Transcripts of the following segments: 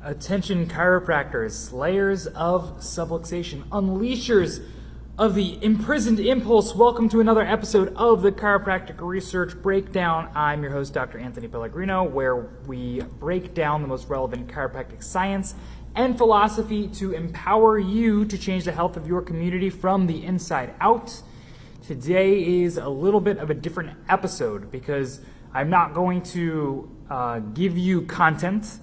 Attention chiropractors, slayers of subluxation, unleashers of the imprisoned impulse. Welcome to another episode of the Chiropractic Research Breakdown. I'm your host, Dr. Anthony Pellegrino, where we break down the most relevant chiropractic science and philosophy to empower you to change the health of your community from the inside out. Today is a little bit of a different episode because I'm not going to give you content.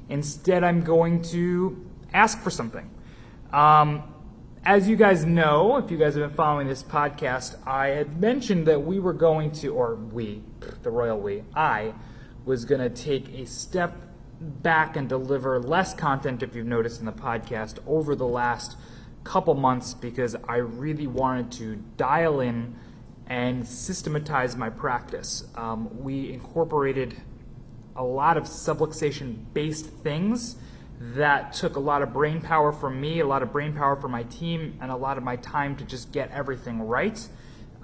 Instead, I'm going to ask for something. As you guys know, if you guys have been following this podcast, I had mentioned that we were going to, or we, the royal we, I was going to take a step back and deliver less content, if you've noticed in the podcast, over the last couple months because I really wanted to dial in and systematize my practice. We incorporated a lot of subluxation-based things that took a lot of brain power from me, a lot of brain power from my team, and a lot of my time to just get everything right.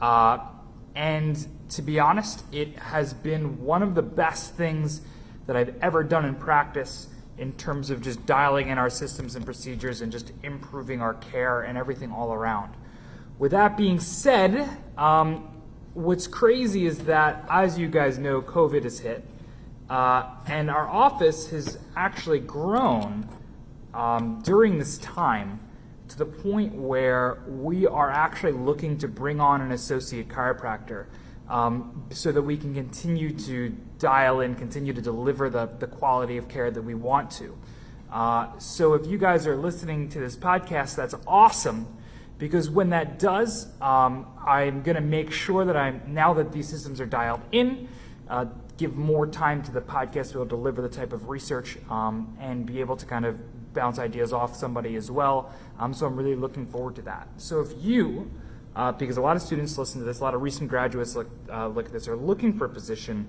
And to be honest, it has been one of the best things that I've ever done in practice in terms of just dialing in our systems and procedures and just improving our care and everything all around. With that being said, what's crazy is that, as you guys know, COVID has hit. And our office has actually grown during this time to the point where we are actually looking to bring on an associate chiropractor so that we can continue to dial in, continue to deliver the quality of care that we want to. So if you guys are listening to this podcast, that's awesome, because when that does, I'm going to make sure that now that these systems are dialed in, give more time to the podcast to be able to deliver the type of research and be able to kind of bounce ideas off somebody as well. So I'm really looking forward to that. So if you, because a lot of students listen to this, a lot of recent graduates look at this, are looking for a position,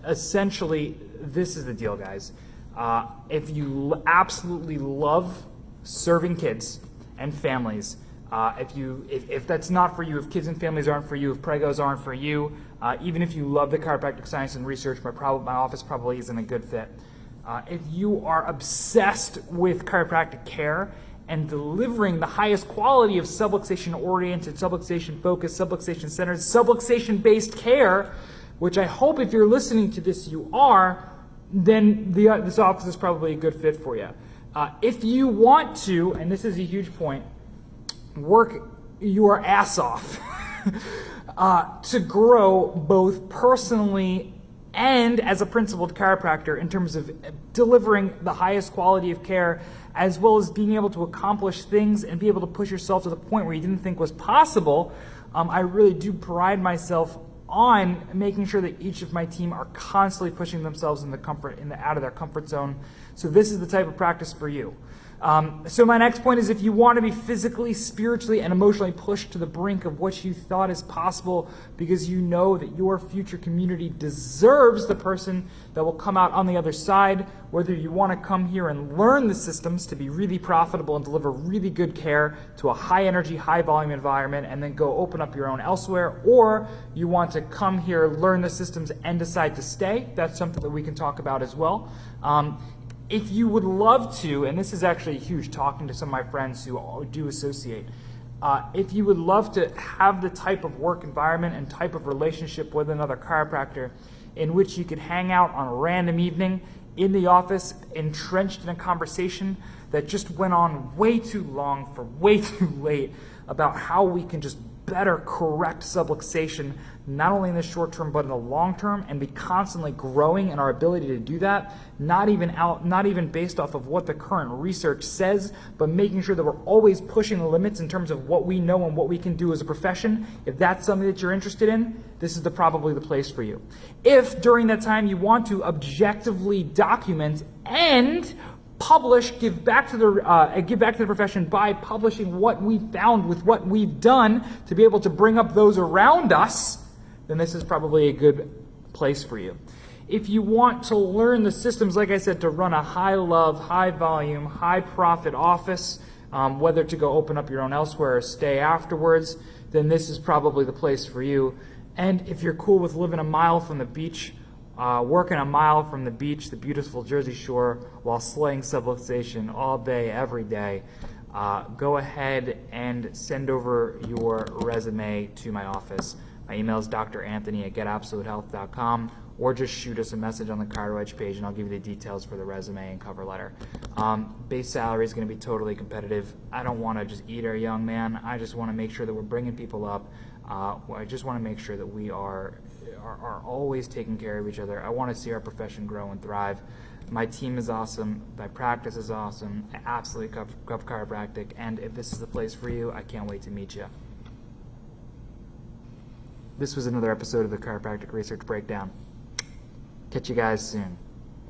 essentially this is the deal, guys. If you absolutely love serving kids and families, if that's not for you, if kids and families aren't for you, if preggos aren't for you, even if you love the chiropractic science and research, my office probably isn't a good fit. If you are obsessed with chiropractic care and delivering the highest quality of subluxation-oriented, subluxation-focused, subluxation-centered, subluxation-based care, which I hope if you're listening to this you are, then this office is probably a good fit for you. If you want to, and this is a huge point, work your ass off to grow both personally and as a principled chiropractor in terms of delivering the highest quality of care, as well as being able to accomplish things and be able to push yourself to the point where you didn't think was possible. I really do pride myself on making sure that each of my team are constantly pushing themselves out of their comfort zone. So this is the type of practice for you. So my next point is, if you want to be physically, spiritually, and emotionally pushed to the brink of what you thought is possible because you know that your future community deserves the person that will come out on the other side, whether you want to come here and learn the systems to be really profitable and deliver really good care to a high energy, high volume environment and then go open up your own elsewhere, or you want to come here, learn the systems, and decide to stay, that's something that we can talk about as well. If you would love to, and this is actually huge talking to some of my friends who do associate, if you would love to have the type of work environment and type of relationship with another chiropractor in which you could hang out on a random evening in the office, entrenched in a conversation that just went on way too long for way too late about how we can just better correct subluxation, not only in the short term but in the long term, and be constantly growing in our ability to do that, not even based off of what the current research says, but making sure that we're always pushing the limits in terms of what we know and what we can do as a profession. If that's something that you're interested in, this is probably the place for you. If during that time you want to objectively document and give back to the profession by publishing what we found with what we've done to be able to bring up those around us, then this is probably a good place for you. If you want to learn the systems, like I said, to run a high love, high volume, high profit office, whether to go open up your own elsewhere or stay afterwards, then this is probably the place for you. And if you're cool with living a mile from the beach working a mile from the beach, the beautiful Jersey Shore, while slaying subluxation all day, every day, go ahead and send over your resume to my office. My email is dranthony@getabsolutehealth.com, or just shoot us a message on the ChiroEdge page, and I'll give you the details for the resume and cover letter. Base salary is going to be totally competitive. I don't want to just eat our young man. I just want to make sure that we're bringing people up. I just want to make sure that we are always taking care of each other. I want to see our profession grow and thrive. My team is awesome. My practice is awesome. I absolutely love chiropractic. And if this is the place for you, I can't wait to meet you. This was another episode of the Chiropractic Research Breakdown. Catch you guys soon.